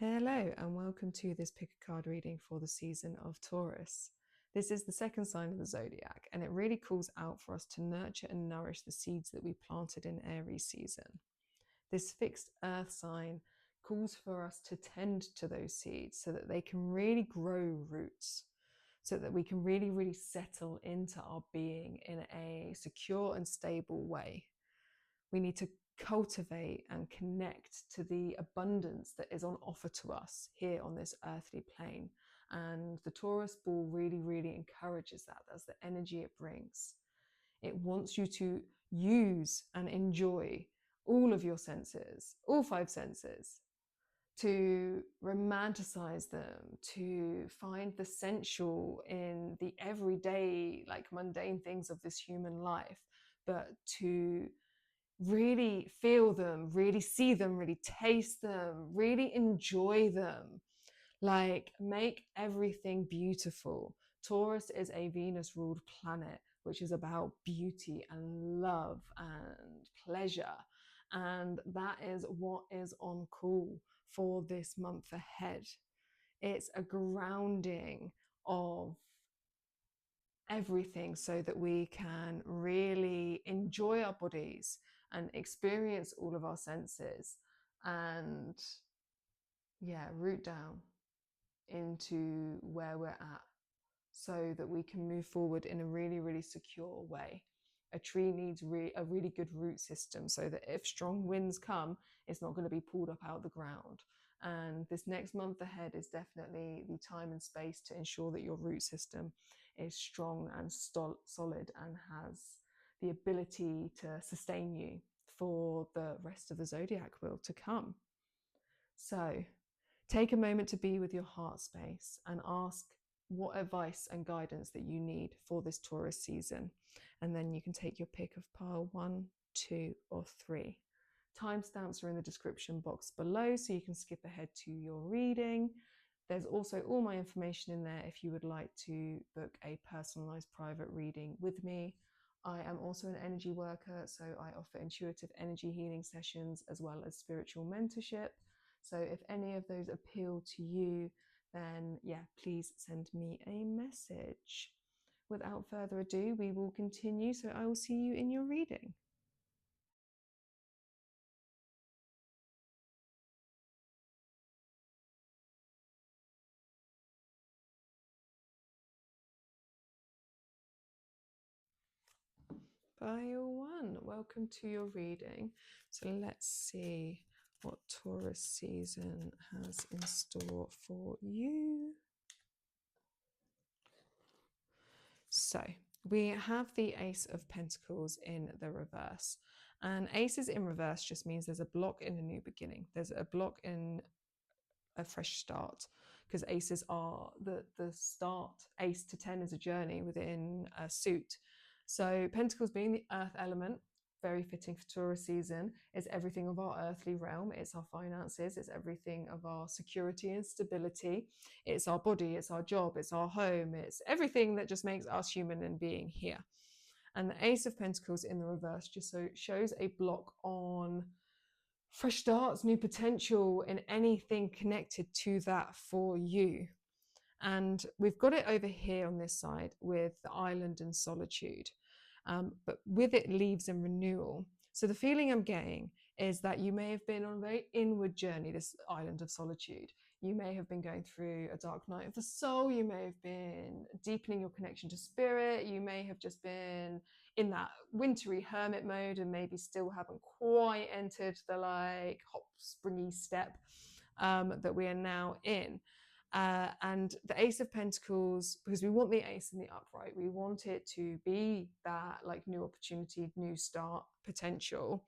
Hello and welcome to this pick a card reading for the season of Taurus. This is the second sign of the zodiac, and it really calls out for us to nurture and nourish the seeds that we planted in Aries season. This fixed earth sign calls for us to tend to those seeds so that they can really grow roots, so that we can really settle into our being in a secure and stable way. We need to cultivate and connect to the abundance that is on offer to us here on this earthly plane. And the Taurus ball really encourages that. That's the energy it brings. It wants you to use and enjoy all of your senses, all five senses, to romanticize them, to find the sensual in the everyday, like mundane things of this human life, but to really feel them, really see them, really taste them, really enjoy them. Like, make everything beautiful. Taurus is a Venus-ruled planet, which is about beauty and love and pleasure. And that is what is on call for this month ahead. It's a grounding of everything so that we can really enjoy our bodies and experience all of our senses and root down into where we're at so that we can move forward in a really secure way. A tree needs a really good root system so that if strong winds come, it's not going to be pulled up out of the ground. And this next month ahead is definitely the time and space to ensure that your root system is strong and solid and has the ability to sustain you for the rest of the zodiac wheel to come. So take a moment to be with your heart space and ask what advice and guidance that you need for this Taurus season. And then you can take your pick of pile 1, 2, or 3. Timestamps are in the description box below, so you can skip ahead to your reading. There's also all my information in there if you would like to book a personalized private reading with me. I am also an energy worker, so I offer intuitive energy healing sessions as well as spiritual mentorship. So if any of those appeal to you, then please send me a message. Without further ado, we will continue. So I will see you in your reading. Pile 1, welcome to your reading. So let's see what Taurus season has in store for you. So we have the Ace of Pentacles in the reverse, and aces in reverse just means there's a block in a new beginning. There's a block in a fresh start, because aces are the start. Ace to 10 is a journey within a suit. So Pentacles being the earth element, very fitting for Taurus season, is everything of our earthly realm. It's our finances, it's everything of our security and stability. It's our body, it's our job, it's our home, it's everything that just makes us human and being here. And the Ace of Pentacles in the reverse just shows a block on fresh starts, new potential in anything connected to that for you. And we've got it over here on this side with the island and solitude, but with it leaves and renewal. So the feeling I'm getting is that you may have been on a very inward journey, this island of solitude. You may have been going through a dark night of the soul. You may have been deepening your connection to spirit. You may have just been in that wintry hermit mode and maybe still haven't quite entered the hop, springy step that we are now in. And the Ace of Pentacles, because we want the ace in the upright, we want it to be that new opportunity, new start potential.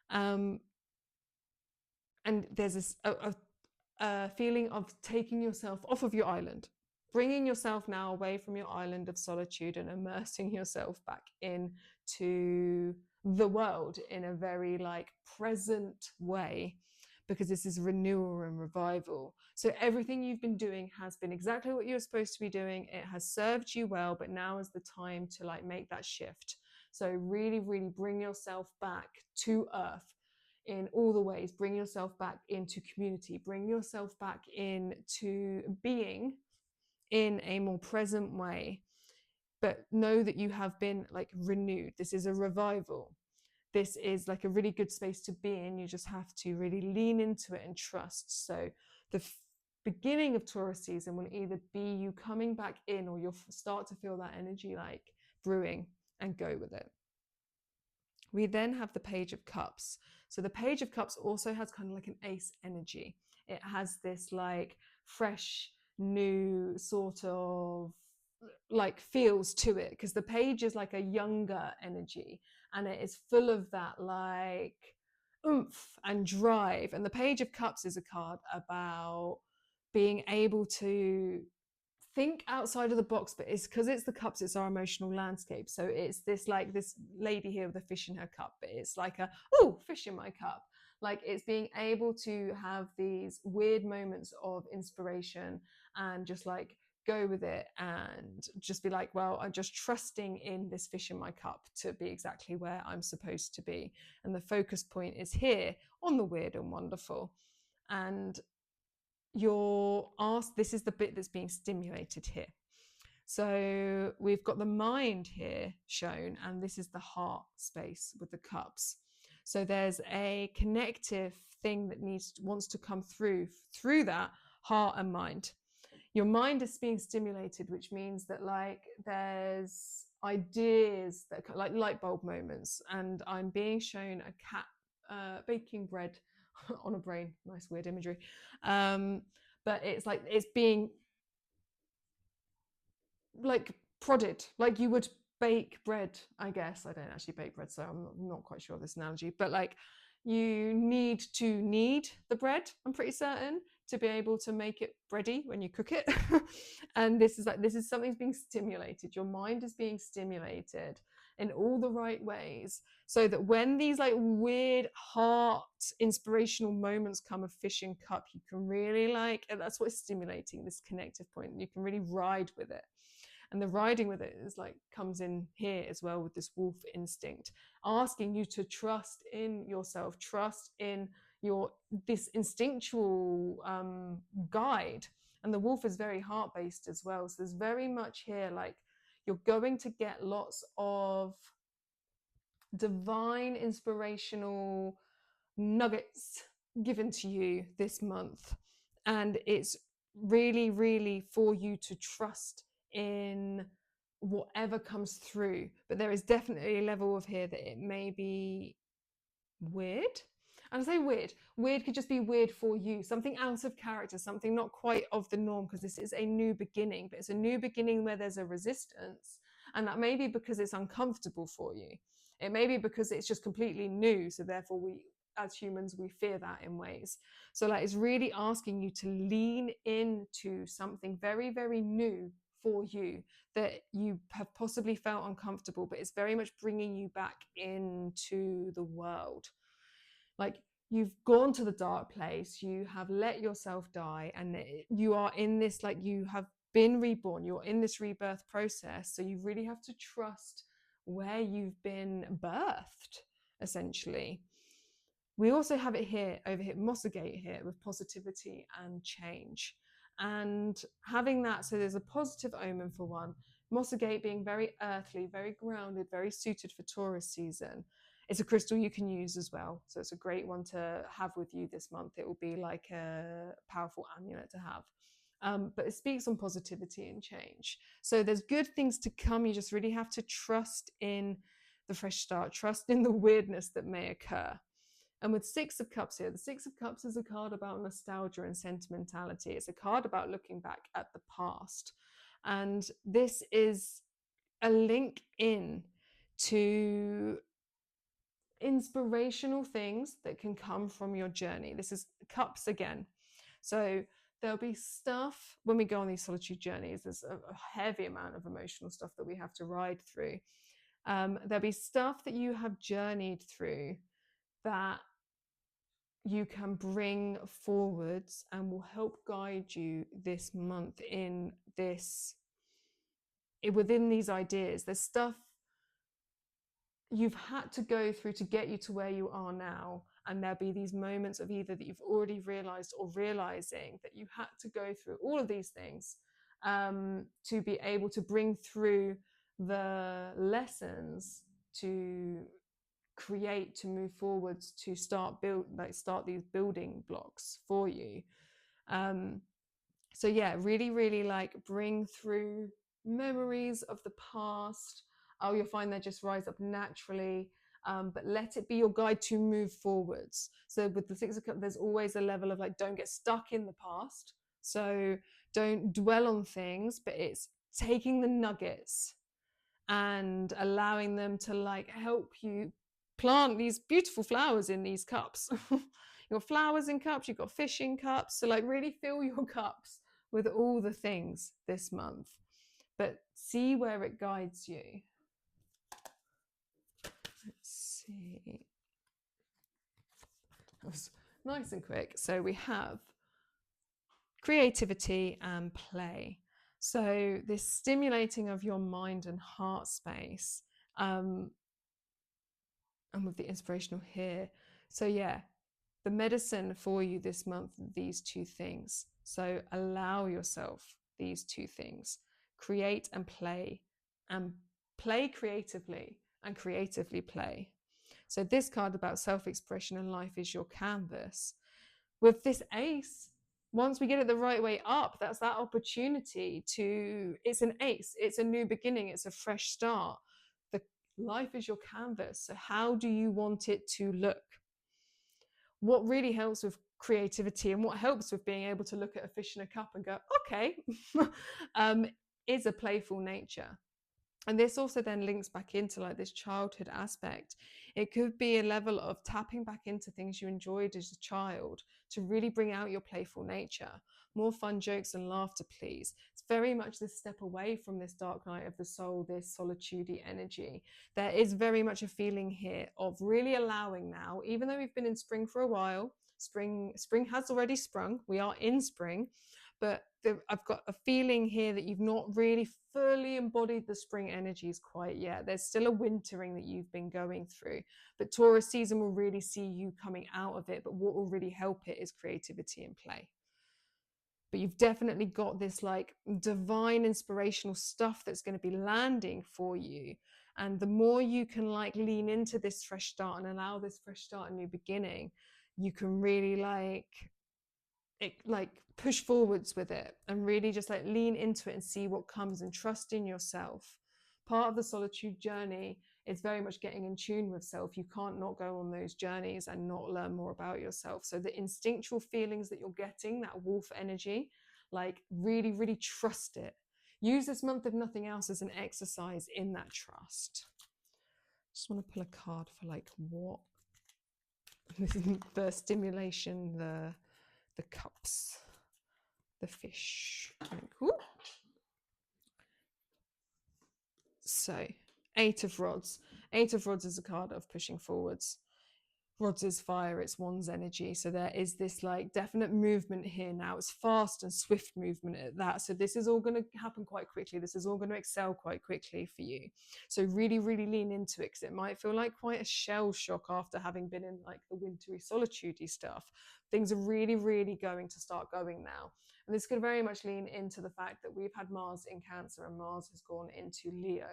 And there's a feeling of taking yourself off of your island, bringing yourself now away from your island of solitude and immersing yourself back into the world in a very present way, because this is renewal and revival. So everything you've been doing has been exactly what you're supposed to be doing. It has served you well, but now is the time to make that shift. So really bring yourself back to earth in all the ways. Bring yourself back into community. Bring yourself back into being in a more present way. But know that you have been like renewed. This is a revival. This is like a really good space to be in. You just have to really lean into it and trust. So the beginning of Taurus season will either be you coming back in, or you'll start to feel that energy like brewing, and go with it. We then have the Page of Cups. So the Page of Cups also has kind of like an ace energy. It has this like fresh, new sort of like feels to it, because the page is like a younger energy, and it is full of that like oomph and drive. And the Page of Cups is a card about being able to think outside of the box, but it's because it's the cups, it's our emotional landscape. So it's this like this lady here with a fish in her cup, but it's like a fish in my cup. Like it's being able to have these weird moments of inspiration and just like go with it, and just be like, well, I'm just trusting in this fish in my cup to be exactly where I'm supposed to be. And the focus point is here on the weird and wonderful. And you're asked, this is the bit that's being stimulated here. So we've got the mind here shown, and this is the heart space with the cups. So there's a connective thing that wants to come through that heart and mind. Your mind is being stimulated, which means that like there's ideas that like light bulb moments. And I'm being shown a cat baking bread on a brain. Nice weird imagery. But it's like it's being like prodded, like you would bake bread. I guess I don't actually bake bread, so I'm not quite sure of this analogy, but like you need to knead the bread, I'm pretty certain, to be able to make it bready when you cook it. And this is something's being stimulated. Your mind is being stimulated in all the right ways, so that when these like weird heart inspirational moments come of fish and cup, you can really like, and that's what's stimulating, this connective point. You can really ride with it. And the riding with it is like comes in here as well, with this wolf instinct, asking you to trust in yourself, trust in this instinctual guide. And the wolf is very heart-based as well. So there's very much here like you're going to get lots of divine inspirational nuggets given to you this month. And it's really, really for you to trust in whatever comes through. But there is definitely a level of here that it may be weird. And I say weird could just be weird for you, something out of character, something not quite of the norm, because this is a new beginning. But it's a new beginning where there's a resistance, and that may be because it's uncomfortable for you. It may be because it's just completely new, so therefore we as humans we fear that in ways. So like it's really asking you to lean into something very, very new for you, that you have possibly felt uncomfortable, but it's very much bringing you back into the world. Like you've gone to the dark place, you have let yourself die, and you are in this, like you have been reborn, you're in this rebirth process. So you really have to trust where you've been birthed, essentially. We also have it here, over here, Mossagate here, with positivity and change. And having that, so there's a positive omen for one. Mossagate being very earthly, very grounded, very suited for Taurus season. It's a crystal you can use as well. So it's a great one to have with you this month. It will be like a powerful amulet to have. But it speaks on positivity and change. So there's good things to come. You just really have to trust in the fresh start, trust in the weirdness that may occur. And with Six of Cups here, the Six of Cups is a card about nostalgia and sentimentality. It's a card about looking back at the past. And this is a link in to inspirational things that can come from your journey. This is cups again. So there'll be stuff when we go on these solitude journeys, there's a heavy amount of emotional stuff that we have to ride through. There'll be stuff that you have journeyed through that you can bring forwards and will help guide you this month in this, within these ideas. There's stuff you've had to go through to get you to where you are now. And there'll be these moments of either that you've already realized or realizing that you had to go through all of these things to be able to bring through the lessons to create, to move forwards, to start these building blocks for you. So yeah, really, really like bring through memories of the past. Oh, you'll find they just rise up naturally. But let it be your guide to move forwards. So with the Six of Cups, there's always a level of like, don't get stuck in the past. So don't dwell on things, but it's taking the nuggets and allowing them to like help you plant these beautiful flowers in these cups. You've got flowers in cups, you've got fish in cups. So like really fill your cups with all the things this month, but see where it guides you. Let's see. That was nice and quick. So we have creativity and play. So this stimulating of your mind and heart space, and with the inspirational here. So yeah, the medicine for you this month, these two things. So allow yourself these two things. Create and play creatively, and creatively play. So this card about self-expression and life is your canvas. With this ace, once we get it the right way up, that's that opportunity to, it's an ace, it's a new beginning, it's a fresh start. The life is your canvas. So how do you want it to look? What really helps with creativity and what helps with being able to look at a fish in a cup and go, okay, is a playful nature. And this also then links back into like this childhood aspect. It could be a level of tapping back into things you enjoyed as a child to really bring out your playful nature. More fun, jokes and laughter, please. It's very much this step away from this dark night of the soul, this solitude-y energy. There is very much a feeling here of really allowing now, even though we've been in spring for a while, spring has already sprung, we are in spring, but I've got a feeling here that you've not really fully embodied the spring energies quite yet. There's still a wintering that you've been going through, but Taurus season will really see you coming out of it. But what will really help it is creativity and play. But you've definitely got this like divine inspirational stuff that's going to be landing for you. And the more you can like lean into this fresh start and allow this fresh start, a new beginning, you can really like push forwards with it and really just like lean into it and see what comes and trust in yourself. Part of the solitude journey is very much getting in tune with self. You can't not go on those journeys and not learn more about yourself. So the instinctual feelings that you're getting, that wolf energy, like really, really trust it. Use this month, if nothing else, as an exercise in that trust. Just want to pull a card for like what the stimulation, the cups, the fish. Cool. So 8 of Rods. 8 of Rods is a card of pushing forwards. Rods is fire, it's one's energy. So there is this like definite movement here now. It's fast and swift movement at that. So this is all going to happen quite quickly. This is all going to excel quite quickly for you. So really, really lean into it, because it might feel like quite a shell shock after having been in like the wintry solitude-y stuff. Things are really, really going to start going now. And this could very much lean into the fact that we've had Mars in Cancer and Mars has gone into Leo.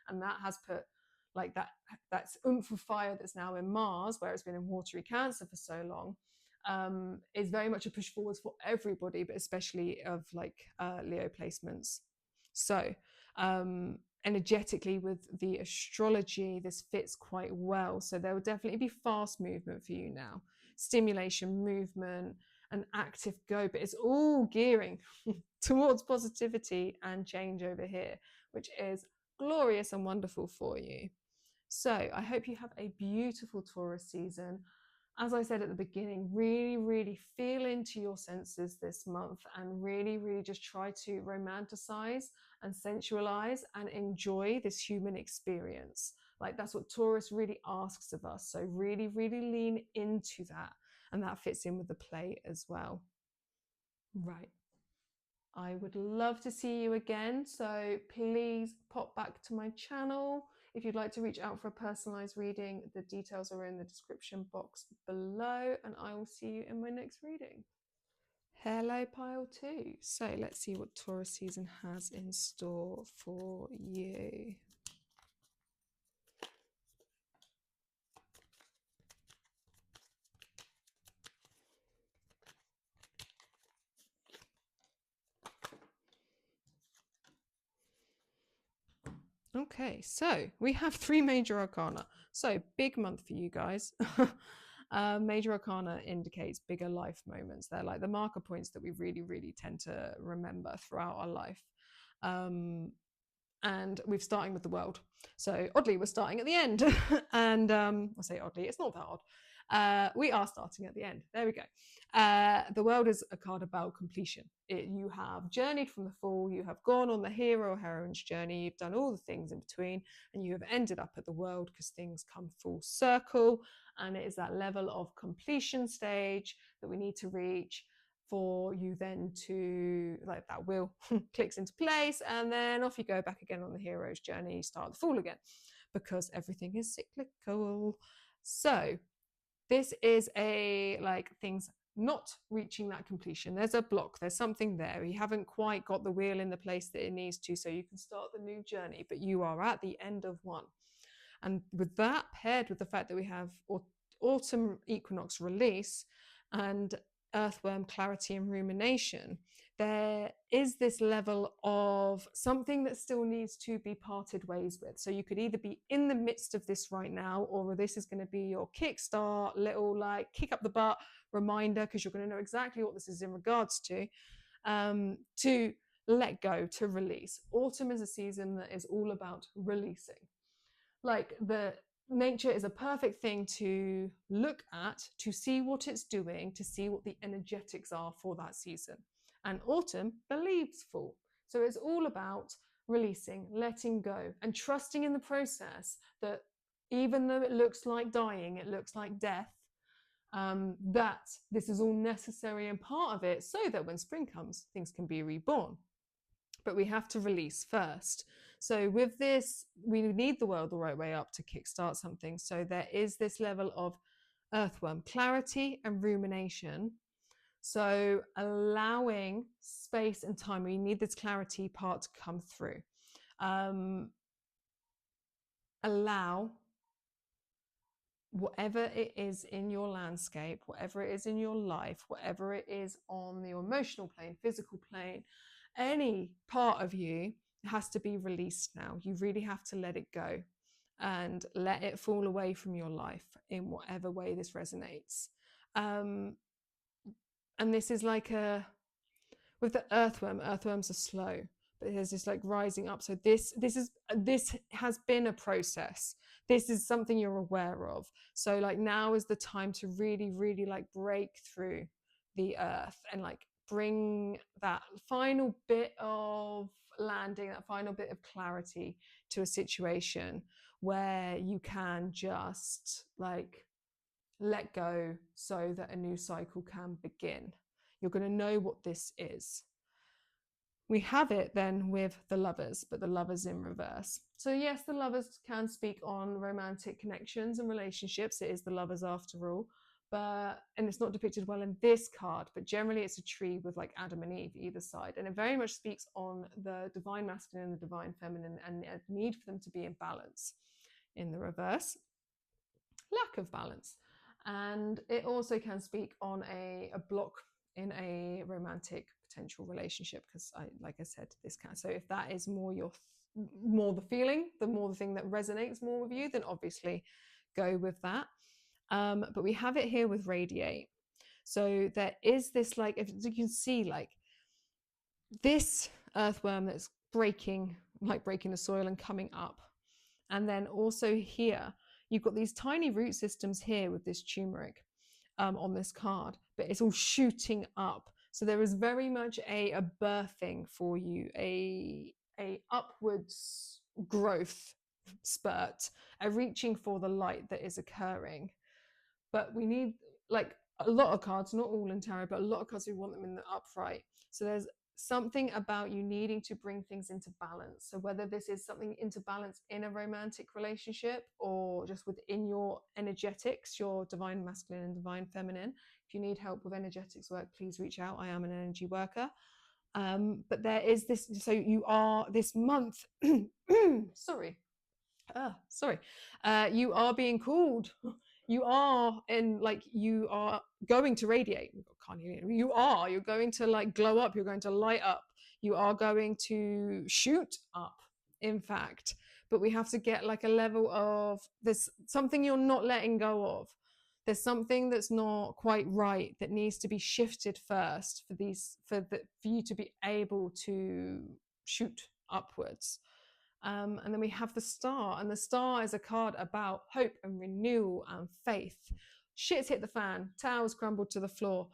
And that has put like that's oomph of fire that's now in Mars, where it's been in watery Cancer for so long, is very much a push forwards for everybody, but especially of like Leo placements. So energetically with the astrology, this fits quite well. So there will definitely be fast movement for you now, stimulation, movement, an active go, but it's all gearing towards positivity and change over here, which is glorious and wonderful for you. So I hope you have a beautiful Taurus season. As I said at the beginning, really, really feel into your senses this month and really, really just try to romanticize and sensualize and enjoy this human experience. Like that's what Taurus really asks of us. So really, really lean into that. And that fits in with the play as well. Right. I would love to see you again. So please pop back to my channel. If you'd like to reach out for a personalised reading, the details are in the description box below, and I will see you in my next reading. Hello, pile 2. So let's see what Taurus season has in store for you. Okay, so we have 3 major arcana. So big month for you guys. Major arcana indicates bigger life moments. They're like the marker points that we really, really tend to remember throughout our life. And we're starting with the world. So oddly, we're starting at the end. And I say oddly, it's not that odd. We are starting at the end. There we go. The world is a card about completion. You have journeyed from the fall, you have gone on the hero or heroine's journey, you've done all the things in between, and you have ended up at the world because things come full circle. And it is that level of completion stage that we need to reach for you then to, like, that wheel clicks into place, and then off you go back again on the hero's journey, you start the fall again, because everything is cyclical. So this is things not reaching that completion. There's a block, there's something there. You haven't quite got the wheel in the place that it needs to, so you can start the new journey, but you are at the end of one. And with that, paired with the fact that we have autumn equinox release and earthworm clarity and rumination, there is this level of something that still needs to be parted ways with. So you could either be in the midst of this right now, or this is going to be your kickstart, little kick up the butt reminder, because you're going to know exactly what this is in regards to let go, to release. Autumn is a season that is all about releasing. The nature is a perfect thing to look at, to see what it's doing, to see what the energetics are for that season. And autumn believes fall. So it's all about releasing, letting go, and trusting in the process that even though it looks like dying, it looks like death, that this is all necessary and part of it, so that when spring comes, things can be reborn. But we have to release first. So with this, we need the world the right way up to kickstart something. So there is this level of earthworm clarity and rumination. So allowing space and time, we need this clarity part to come through. Allow whatever it is in your landscape, whatever it is in your life, whatever it is on the emotional plane, physical plane, any part of you has to be released now. You really have to let it go and let it fall away from your life in whatever way this resonates. And this is with the earthworms are slow, but there's this rising up. So this has been a process. This is something you're aware of. So now is the time to really, really break through the earth and bring that final bit of landing, that final bit of clarity to a situation where you can just let go so that a new cycle can begin. You're going to know what this is. We have it then with the Lovers, but the Lovers in reverse. So yes, the Lovers can speak on romantic connections and relationships. It is the Lovers after all. And it's not depicted well in this card, but generally it's a tree with Adam and Eve either side, and it very much speaks on the divine masculine and the divine feminine, and a need for them to be in balance. In the reverse, lack of balance. And it also can speak on a block in a romantic potential relationship, because like I said, this can. So if that is more more the feeling, the more the thing that resonates more with you, then obviously go with that. But we have it here with radiate. So there is this if you can see this earthworm that's breaking the soil and coming up. And then also here, you've got these tiny root systems here with this turmeric on this card, but it's all shooting up. So there is very much a birthing for you, a upwards growth spurt, a reaching for the light that is occurring. But we need a lot of cards, not all in tarot, but a lot of cards, we want them in the upright. So there's something about you needing to bring things into balance. So whether this is something into balance in a romantic relationship or just within your energetics, your divine masculine and divine feminine. If you need help with energetics work, please reach out. I am an energy worker. But there is this, so you are this month, sorry, you are being called. You are you are going to radiate. You're going to like glow up. You're going to light up. You are going to shoot up, in fact. But we have to get like a level of, there's something you're not letting go of. There's something that's not quite right that needs to be shifted first for you to be able to shoot upwards. And then we have the star, and the star is a card about hope and renewal and faith. Shit's hit the fan, towers crumbled to the floor,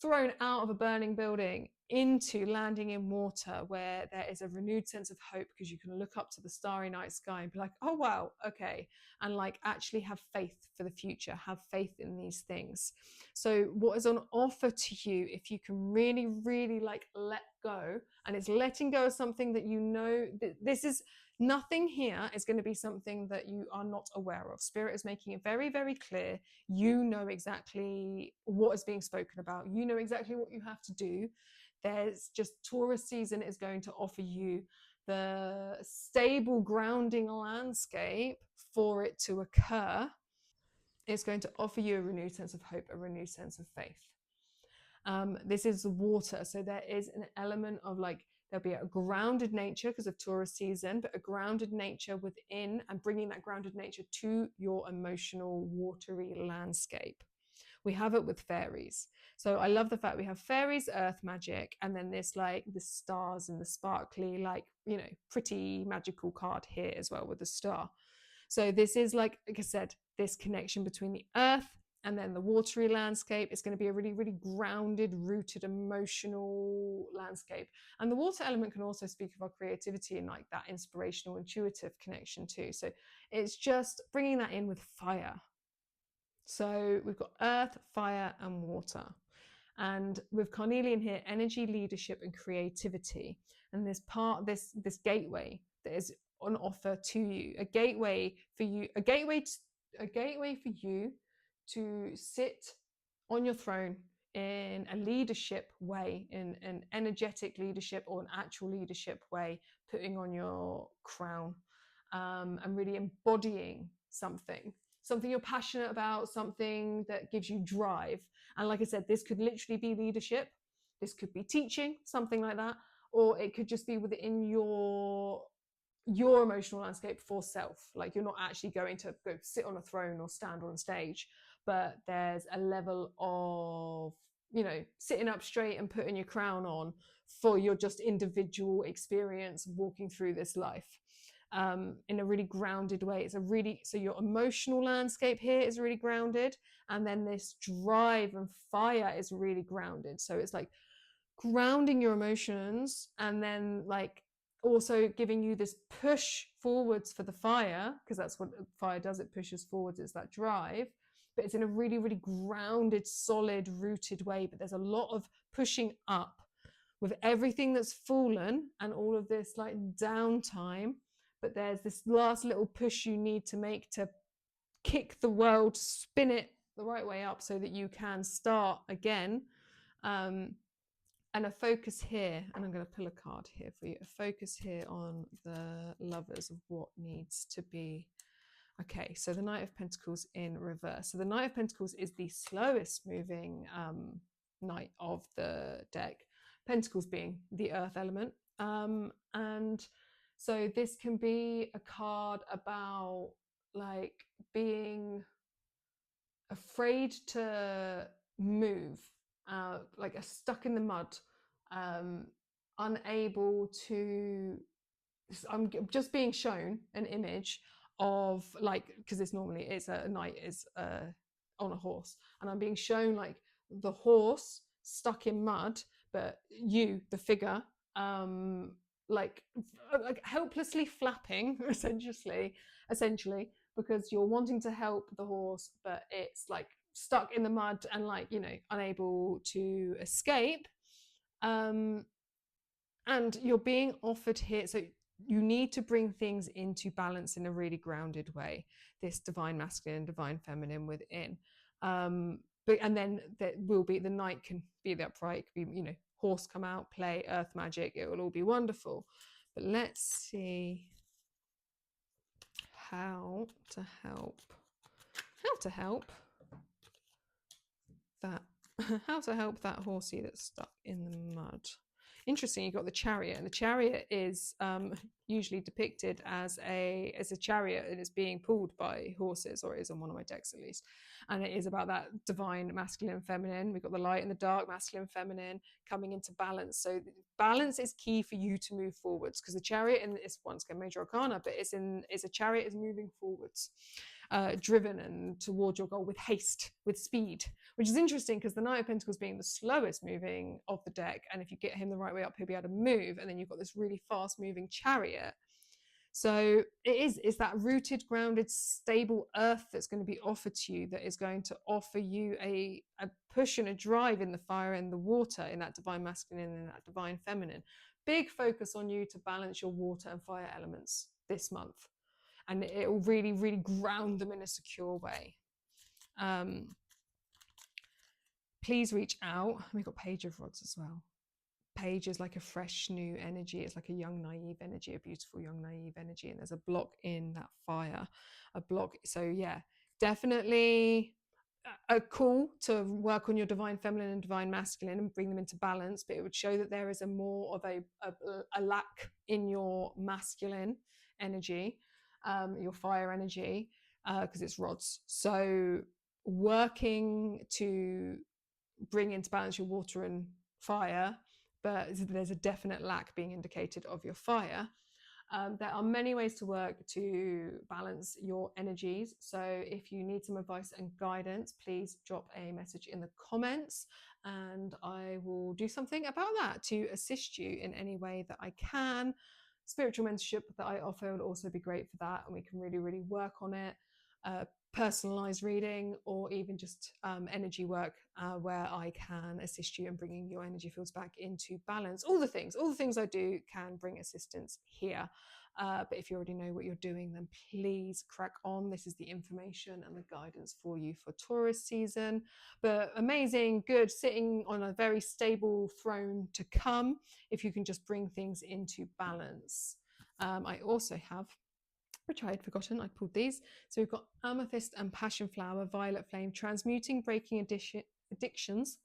thrown out of a burning building into landing in water where there is a renewed sense of hope because you can look up to the starry night sky and be like, oh wow, okay, and like actually have faith for the future, have faith in these things. So what is on offer to you, if you can really, really like let go, and it's letting go of something that you know, this is nothing here is going to be something that you are not aware of. Spirit is making it very, very clear. You know exactly what is being spoken about. You know exactly what you have to do. There's just Taurus season is going to offer you the stable grounding landscape for it to occur. It's going to offer you a renewed sense of hope, a renewed sense of faith. This is water, so there is an element of like, there'll be a grounded nature because of Taurus season, but a grounded nature within, and bringing that grounded nature to your emotional watery landscape. We have it with fairies. So I love the fact we have fairies, earth magic, and then this like the stars and the sparkly, like, you know, pretty magical card here as well with the star. So this is like I said, this connection between the earth and then the watery landscape. Is going to be a really, really grounded, rooted, emotional landscape. And the water element can also speak of our creativity and like that inspirational, intuitive connection too. So it's just bringing that in with fire. So we've got earth, fire, and water. And with carnelian here, energy, leadership, and creativity. And this gateway that is on offer to you, a gateway for you to sit on your throne in a leadership way, in an energetic leadership or an actual leadership way, putting on your crown, and really embodying something you're passionate about, something that gives you drive. And like I said, this could literally be leadership, this could be teaching, something like that, or it could just be within your emotional landscape for self. Like you're not actually going to go sit on a throne or stand on stage, but there's a level of, you know, sitting up straight and putting your crown on for your just individual experience walking through this life. In a really grounded way. So your emotional landscape here is really grounded, and then this drive and fire is really grounded. So it's like grounding your emotions, and then like also giving you this push forwards for the fire, because that's what fire does, it pushes forwards, it's that drive, but it's in a really, really grounded, solid, rooted way. But there's a lot of pushing up with everything that's fallen and all of this like downtime. But there's this last little push you need to make to kick the world, spin it the right way up so that you can start again. And a focus here, and I'm going to pull a card here for you, a focus here on the lovers of what needs to be. Okay, so the Knight of Pentacles in reverse. So the Knight of Pentacles is the slowest moving knight of the deck, Pentacles being the earth element. And so this can be a card about like being afraid to move, like a stuck in the mud, unable to. I'm just being shown an image of like, because it's normally it's a knight is on a horse, and I'm being shown like the horse stuck in mud, but you, the figure, like helplessly flapping, essentially, because you're wanting to help the horse, but it's like stuck in the mud and like, you know, unable to escape. And you're being offered here, so you need to bring things into balance in a really grounded way, this divine masculine, divine feminine within. But and then there will be, the knight can be the upright, it could be, you know, horse come out, play, earth magic, it will all be wonderful. But let's see how to help that how to help that horsey that's stuck in the mud. Interesting, you've got the chariot, and the chariot is usually depicted as a chariot, and it's being pulled by horses, or it is on one of my decks at least. And it is about that divine masculine and feminine. We've got the light and the dark, masculine and feminine, coming into balance. So balance is key for you to move forwards, because the chariot, and it's once again major arcana, but it's a chariot is moving forwards. Driven and toward your goal with haste, with speed, which is interesting because the Knight of Pentacles being the slowest moving of the deck, and if you get him the right way up, he'll be able to move, and then you've got this really fast moving chariot. So it's that rooted, grounded, stable earth that's going to be offered to you, that is going to offer you a push and a drive in the fire and the water, in that divine masculine and that divine feminine. Big focus on you to balance your water and fire elements this month. And it will really, really ground them in a secure way. Please reach out. We've got Page of Rods as well. Page is like a fresh, new energy. It's like a young, naive energy, a beautiful, young, naive energy. And there's a block in that fire, a block. So yeah, definitely a call to work on your divine feminine and divine masculine and bring them into balance. But it would show that there is a more of a lack in your masculine energy. Your fire energy, because it's rods. So working to bring into balance your water and fire, but there's a definite lack being indicated of your fire. There are many ways to work to balance your energies. So if you need some advice and guidance, please drop a message in the comments, and I will do something about that to assist you in any way that I can. Spiritual mentorship that I offer will also be great for that, and we can really, really work on it. Personalized reading, or even just energy work, where I can assist you in bringing your energy fields back into balance. All the things I do can bring assistance here. But if you already know what you're doing, then please crack on. This is the information and the guidance for you for Taurus season. But amazing, good, sitting on a very stable throne to come, if you can just bring things into balance. I also have, which I had forgotten, I pulled these. So we've got Amethyst and Passion Flower, Violet Flame, Transmuting, Breaking Addictions.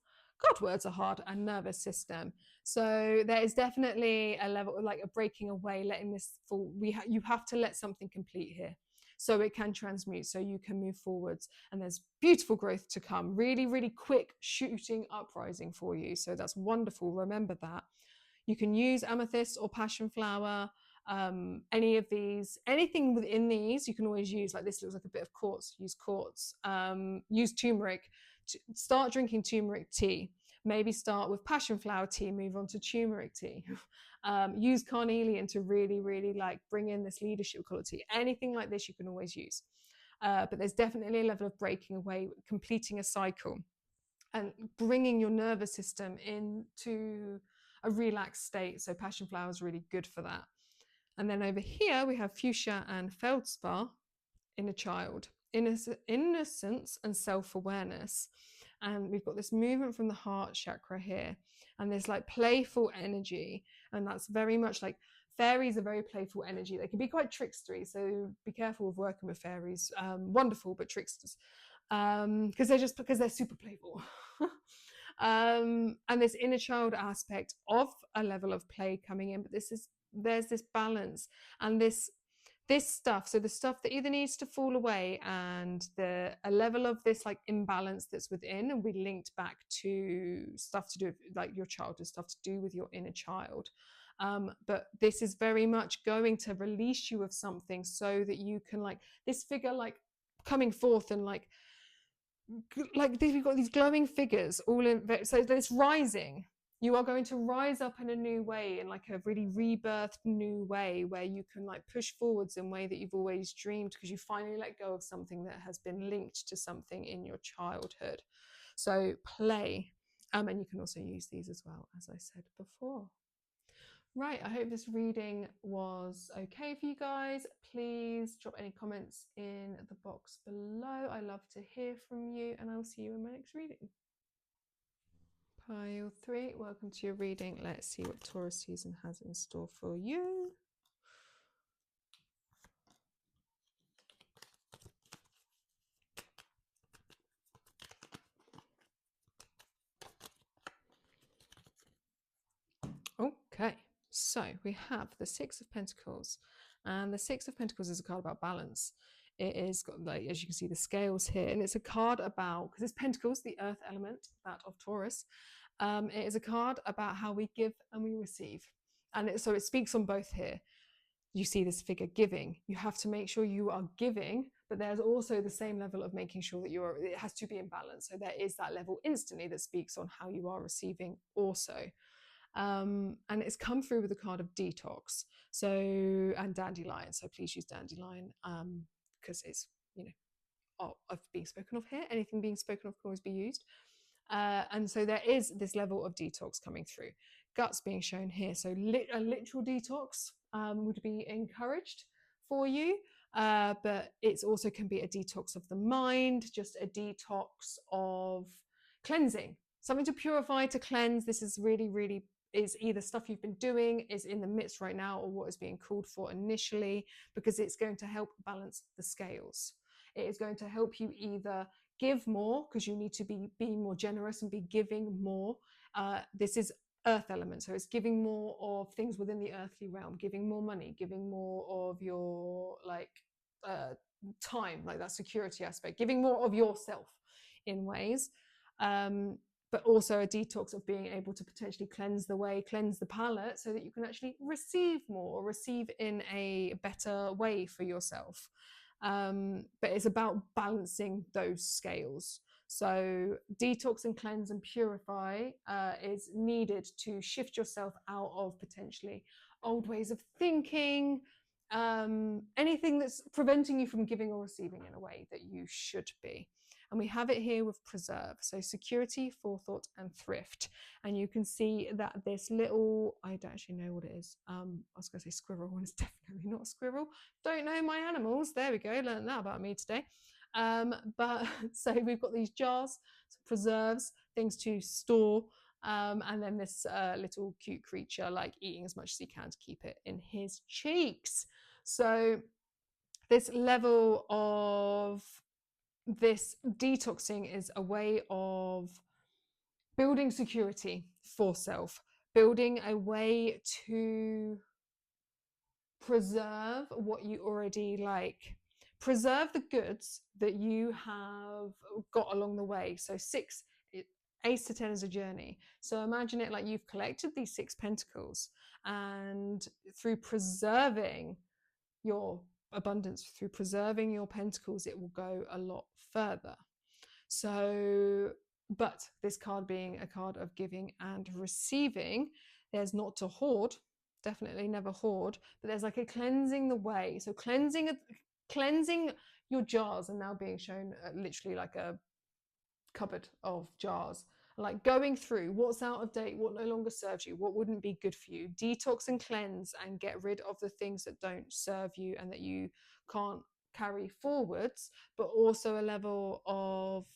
God, words are hard, and Nervous System. So there is definitely a level of like a breaking away, letting this fall. You have to let something complete here, so it can transmute, so you can move forwards. And there's beautiful growth to come, really, really quick shooting uprising for you. So that's wonderful. Remember that. You can use Amethyst or Passion Flower. Any of these, anything within these, you can always use. Like this looks like a bit of quartz, use quartz. Use turmeric. Start drinking turmeric tea. Maybe start with passion flower tea, move on to turmeric tea. Use carnelian to really, really like bring in this leadership quality. Anything like this you can always use. But there's definitely a level of breaking away, completing a cycle, and bringing your nervous system into a relaxed state. So passion flower is really good for that. And then over here we have fuchsia and feldspar, inner child, innocence and self-awareness. And we've got this movement from the heart chakra here, and there's like playful energy, and that's very much like fairies are very playful energy. They can be quite trickstery, so be careful with working with fairies. Wonderful, but tricksters, because they're super playful. And this inner child aspect of a level of play coming in, but there's this balance and this stuff. So the stuff that either needs to fall away, and a level of this like imbalance that's within, and we linked back to stuff to do with like your childhood, stuff to do with your inner child. But this is very much going to release you of something, so that you can like this figure like coming forth, and like we've got these glowing figures all in. So this rising, you are going to rise up in a new way, in like a really rebirthed new way, where you can like push forwards in a way that you've always dreamed, because you finally let go of something that has been linked to something in your childhood. So play, and you can also use these as well, as I said before. Right, I hope this reading was okay for you guys. Please drop any comments in the box below. I love to hear from you, and I'll see you in my next reading. Pile 3, welcome to your reading. Let's see what Taurus season has in store for you. Okay, so we have the Six of Pentacles, and the Six of Pentacles is a card about balance. It is got, like, as you can see, the scales here, and it's a card about, because it's Pentacles, the earth element, that of Taurus. It is a card about how we give and we receive, and so it speaks on both here. You see this figure giving. You have to make sure you are giving, but there's also the same level of making sure that it has to be in balance. So there is that level instantly that speaks on how you are receiving also. And it's come through with the card of detox, so, and dandelion. So please use dandelion because it's, you know, of being spoken of here. Anything being spoken of can always be used. And so there is this level of detox coming through. Guts being shown here. So a literal detox would be encouraged for you. But it also can be a detox of the mind, just a detox of cleansing, something to purify, to cleanse. This is really, really is either stuff you've been doing, is in the midst right now, or what is being called for initially, because it's going to help balance the scales. It is going to help you either give more because you need to be more generous and be giving more. This is earth element, so it's giving more of things within the earthly realm, giving more money, giving more of your time, like that security aspect, giving more of yourself in ways. But also a detox of being able to potentially cleanse the palate, so that you can actually receive more, or receive in a better way for yourself. But it's about balancing those scales. So detox and cleanse and purify is needed to shift yourself out of potentially old ways of thinking, anything that's preventing you from giving or receiving in a way that you should be. And we have it here with preserve, so security, forethought, and thrift. And you can see that this little, I don't actually know what it is. I was going to say squirrel, and it's definitely not a squirrel. Don't know my animals. There we go, learned that about me today. But so we've got these jars, preserves, things to store, and then this little cute creature, like eating as much as he can to keep it in his cheeks. So this level of this detoxing is a way of building security for self, building a way to preserve what you already like, preserve the goods that you have got along the way. So Ace to 10 is a journey. So imagine it like you've collected these 6 pentacles, and through preserving your abundance, through preserving your pentacles, it will go a lot further. So, but this card being a card of giving and receiving, there's not to hoard, definitely never hoard, but there's like a cleansing the way. So cleansing your jars are now being shown literally like a cupboard of jars, like going through what's out of date, what no longer serves you, what wouldn't be good for you, detox and cleanse and get rid of the things that don't serve you and that you can't carry forwards. But also a level of,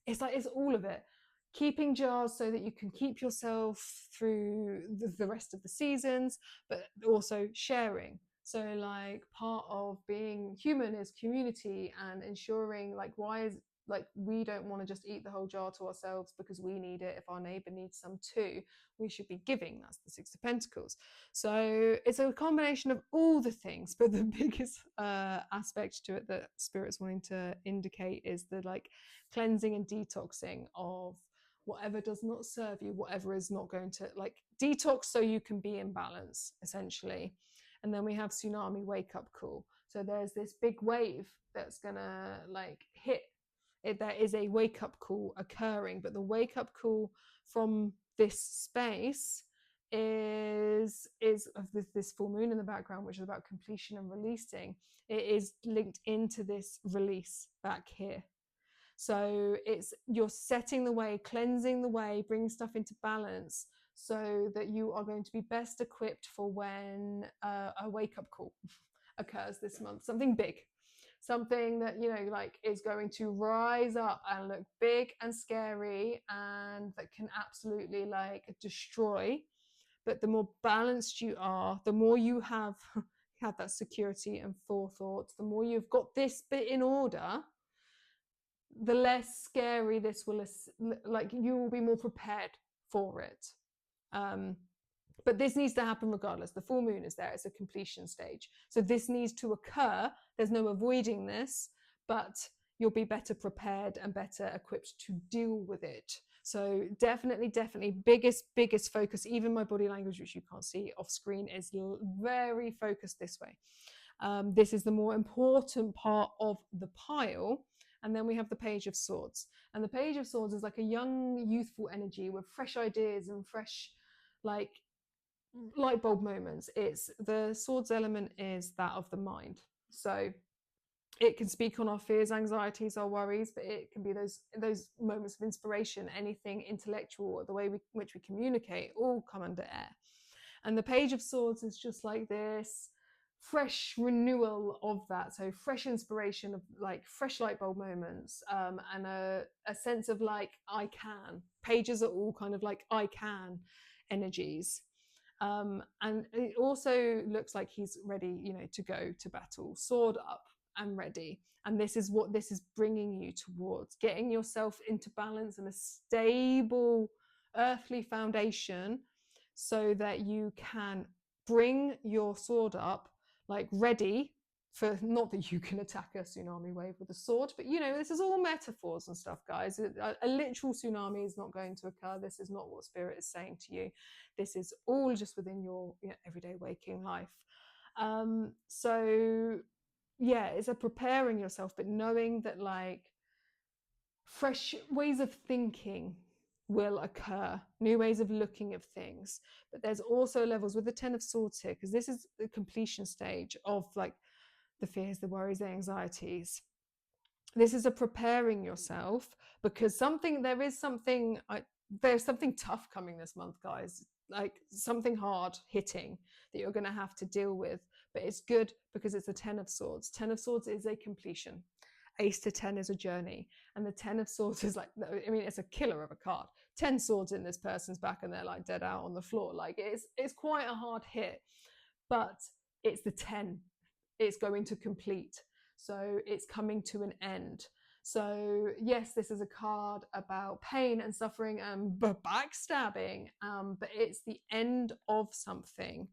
it's like, it's all of it, keeping jars so that you can keep yourself through the rest of the seasons, but also sharing. So like part of being human is community, and ensuring like, why is, like, we don't want to just eat the whole jar to ourselves because we need it. If our neighbor needs some too, we should be giving. That's the 6 of Pentacles. So it's a combination of all the things, but the biggest aspect to it that Spirit's wanting to indicate is the like cleansing and detoxing of whatever does not serve you, whatever is not going to, like, detox so you can be in balance, essentially. And then we have tsunami, wake up call. So there's this big wave that's gonna like hit. There is a wake-up call occurring, but the wake-up call from this space is of this full moon in the background, which is about completion and releasing. It is linked into this release back here. So it's, you're setting the way, cleansing the way, bringing stuff into balance so that you are going to be best equipped for when a wake-up call occurs this month, something big, something that, you know, like is going to rise up and look big and scary and that can absolutely like destroy. But the more balanced you are, the more you have that security and forethought, the more you've got this bit in order, the less scary this will, like, you will be more prepared for it. But this needs to happen regardless. The full moon is there. It's a completion stage. So this needs to occur. There's no avoiding this, but you'll be better prepared and better equipped to deal with it. So definitely biggest focus. Even my body language, which you can't see off screen, is very focused this way. This is the more important part of the pile. And then we have the Page of Swords. And the Page of Swords is like a young, youthful energy with fresh ideas and fresh, like, light bulb moments. It's the swords element is that of the mind. So it can speak on our fears, anxieties, our worries, but it can be those moments of inspiration, anything intellectual, the way in which we communicate, all come under air. And the Page of Swords is just like this fresh renewal of that. So fresh inspiration of like fresh light bulb moments, and a sense of like, I can. Pages are all kind of like I can energies. And it also looks like he's ready, you know, to go to battle, sword up and ready. And this is what this is bringing you towards, getting yourself into balance and a stable earthly foundation so that you can bring your sword up, like ready for, not that you can attack a tsunami wave with a sword, but you know, this is all metaphors and stuff, guys. A literal tsunami is not going to occur. This is not what spirit is saying to you. This is all just within your, you know, everyday waking life. So yeah, it's a preparing yourself, but knowing that like fresh ways of thinking will occur, new ways of looking at things. But there's also levels with the Ten of Swords here, because this is the completion stage of like the fears, the worries, the anxieties. This is a preparing yourself, because there's something tough coming this month, guys, like something hard hitting that you're going to have to deal with. But it's good because it's a Ten of Swords. Ten of Swords is a completion. Ace to 10 is a journey, and the 10 of Swords is like, I mean, it's a killer of a card. 10 swords in this person's back and they're like dead out on the floor. Like it's quite a hard hit, but it's the 10. It's going to complete. So it's coming to an end. So yes, this is a card about pain and suffering and backstabbing, but it's the end of something.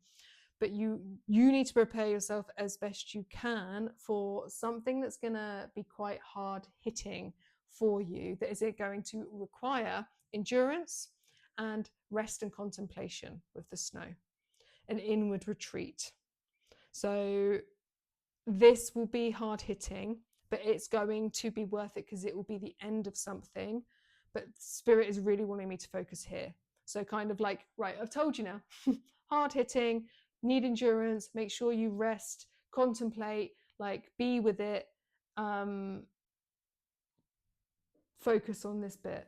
But you need to prepare yourself as best you can for something that's going to be quite hard hitting for you. That is it going to require endurance and rest and contemplation with the snow, an inward retreat. So this will be hard hitting, but it's going to be worth it because it will be the end of something. But spirit is really wanting me to focus here. So kind of like, right, I've told you now, hard hitting, need endurance, make sure you rest, contemplate, like be with it, focus on this bit.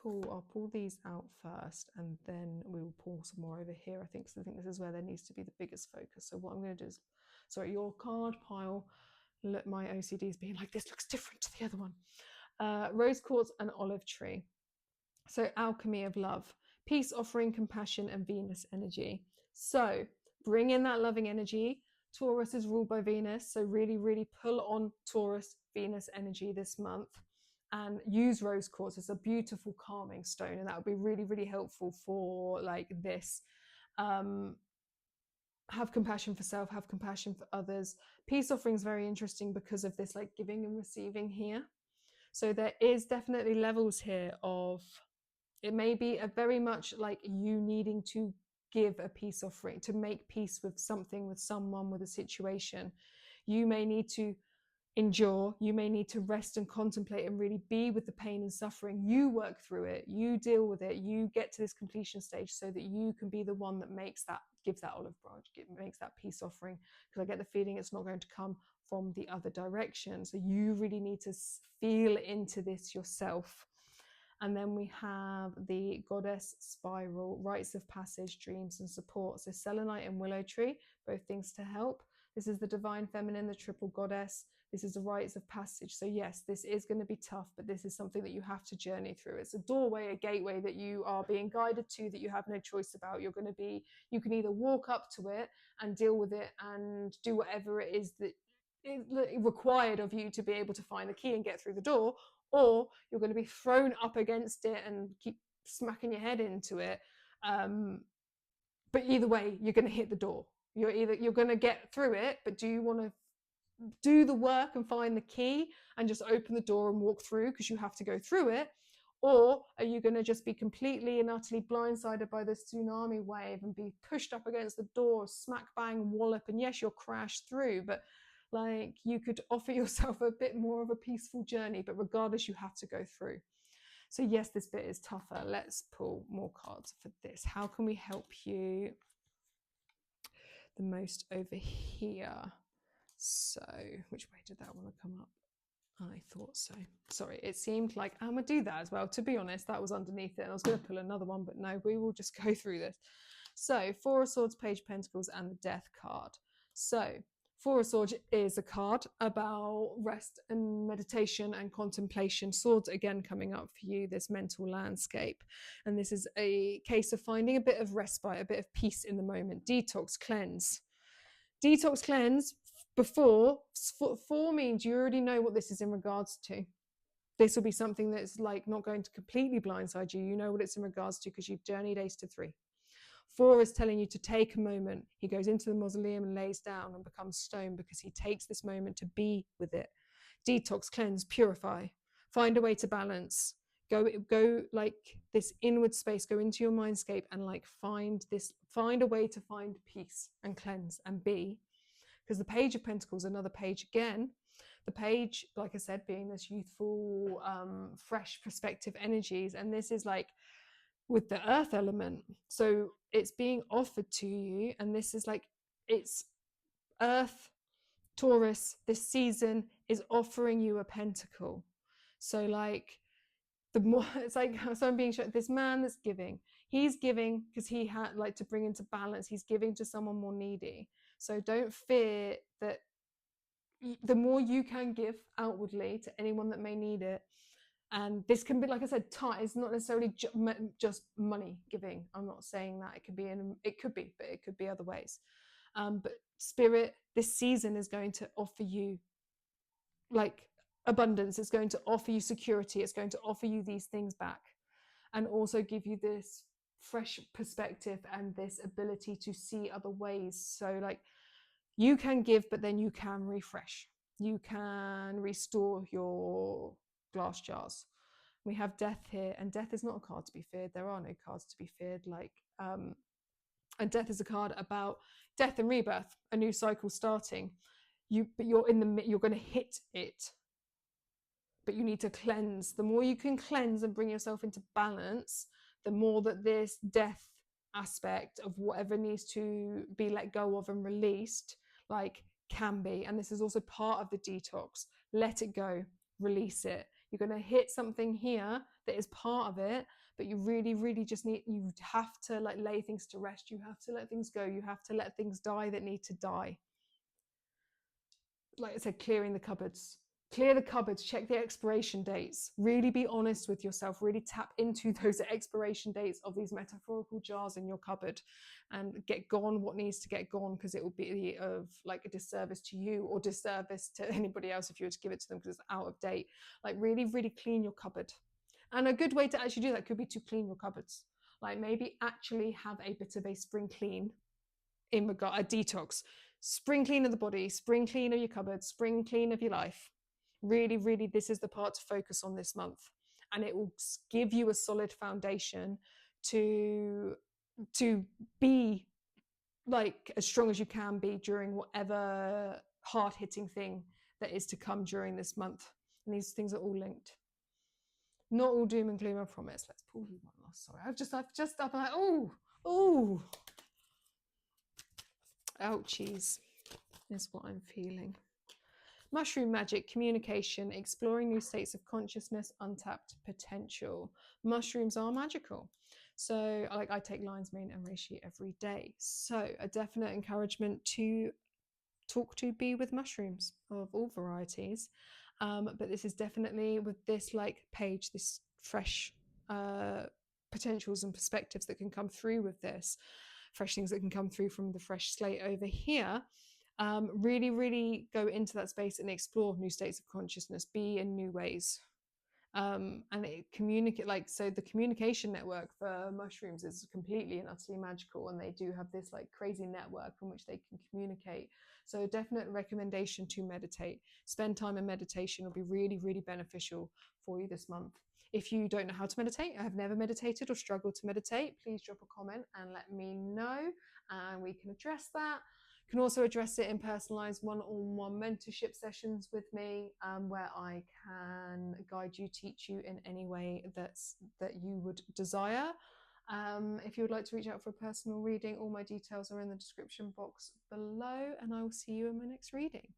I'll pull these out first and then we will pull some more over here, I think, because I think this is where there needs to be the biggest focus. So what I'm going to do is, sorry, your card pile, look, my OCD is being like, this looks different to the other one. Rose quartz and olive tree. So alchemy of love, peace offering, compassion, and Venus energy. So bring in that loving energy. Taurus is ruled by Venus, so really pull on Taurus Venus energy this month and use rose quartz. It's a beautiful calming stone, and that would be really helpful for like this. Have compassion for self, have compassion for others. Peace offering is very interesting because of this like giving and receiving here. So there is definitely levels here of, it may be a very much like you needing to give a peace offering, to make peace with something, with someone, with a situation. You may need to endure, you may need to rest and contemplate and really be with the pain and suffering. You work through it, you deal with it, you get to this completion stage so that you can be the one that gives that olive branch, makes that peace offering. Because I get the feeling it's not going to come from the other direction. So you really need to feel into this yourself. And then we have the goddess spiral, rites of passage, dreams and support. So selenite and willow tree, both things to help. This is the divine feminine, the triple goddess. This is the rites of passage. So yes, this is going to be tough, but this is something that you have to journey through. It's a doorway, a gateway that you are being guided to, that you have no choice about. You can either walk up to it and deal with it and do whatever it is that is required of you to be able to find the key and get through the door, or you're going to be thrown up against it and keep smacking your head into it. But either way, you're going to hit the door. You're going to get through it, but do you want to do the work and find the key and just open the door and walk through because you have to go through it? Or are you going to just be completely and utterly blindsided by this tsunami wave and be pushed up against the door, smack bang wallop, and yes, you'll crash through, but like you could offer yourself a bit more of a peaceful journey, but regardless, you have to go through. So yes, this bit is tougher. Let's pull more cards for this. How can we help you the most over here? So which way did that want to come up? I thought so. Sorry, it seemed like I'm gonna do that as well. To be honest, that was underneath it and I was going to pull another one, but no, we will just go through this. So Four of Swords, Page of Pentacles and the Death card. So Four of Swords is a card about rest and meditation and contemplation. Swords again coming up for you, this mental landscape. And this is a case of finding a bit of respite, a bit of peace in the moment. Detox, cleanse. Detox, cleanse. Before, four means you already know what this is in regards to. This will be something that's like not going to completely blindside you. You know what it's in regards to because you've journeyed ace to 3. 4 is telling you to take a moment. He goes into the mausoleum and lays down and becomes stone because he takes this moment to be with it. Detox, cleanse, purify, find a way to balance. Go like this inward space, go into your mindscape and like find a way to find peace and cleanse and be. Because the Page of Pentacles, another page again, the page, like I said, being this youthful, fresh perspective energies. And this is like with the earth element. So it's being offered to you. And this is like, it's earth, Taurus, this season is offering you a pentacle. So like, the more it's like, so I'm being shown this man that's giving, he's giving because he had like to bring into balance, he's giving to someone more needy. So don't fear that the more you can give outwardly to anyone that may need it, and this can be, like I said, it's not necessarily just money giving. I'm not saying that. It could be, but it could be other ways. But spirit, this season is going to offer you like abundance. It's going to offer you security. It's going to offer you these things back, and also give you this fresh perspective and this ability to see other ways. So like you can give, but then you can refresh. You can restore your glass jars. We have death here, and death is not a card to be feared. There are no cards to be feared. Like, and death is a card about death and rebirth, a new cycle starting. But you're going to hit it, but you need to cleanse. The more you can cleanse and bring yourself into balance, the more that this death aspect of whatever needs to be let go of and released, like, can be. And this is also part of the detox. Let it go, release it. You're going to hit something here that is part of it, but you really, really just you have to like lay things to rest. You have to let things go. You have to let things die that need to die. Like I said, clearing the cupboards. Clear the cupboards, check the expiration dates. Really be honest with yourself. Really tap into those expiration dates of these metaphorical jars in your cupboard and get gone what needs to get gone, because it will be of like a disservice to you or disservice to anybody else if you were to give it to them because it's out of date. Like really, really clean your cupboard. And a good way to actually do that could be to clean your cupboards. Like maybe actually have a bit of a spring clean in regard, a detox. Spring clean of the body, spring clean of your cupboard, spring clean of your life. Really, really, this is the part to focus on this month, and it will give you a solid foundation to be like as strong as you can be during whatever hard-hitting thing that is to come during this month. And these things are all linked. Not all doom and gloom, I promise. Let's pull you one last. Sorry, I've just I'm like, oh, ouchies is what I'm feeling. Mushroom magic, communication, exploring new states of consciousness, untapped potential. Mushrooms are magical. So I take lion's mane and reishi every day. So a definite encouragement to talk to, be with mushrooms of all varieties. But this is definitely, with this like page, this fresh potentials and perspectives that can come through with this, fresh things that can come through from the fresh slate over here. Really go into that space and explore new states of consciousness, be in new ways. And it communicate, like, so the communication network for mushrooms is completely and utterly magical, and they do have this like crazy network from which they can communicate. So a definite recommendation to meditate. Spend time in meditation will be really beneficial for you this month. If you don't know how to meditate, I have never meditated or struggled to meditate, please drop a comment and let me know, and we can address that. You can also address it in personalized one-on-one mentorship sessions with me, where I can guide you, teach you in any way that you would desire. If you would like to reach out for a personal reading, all my details are in the description box below, and I will see you in my next reading.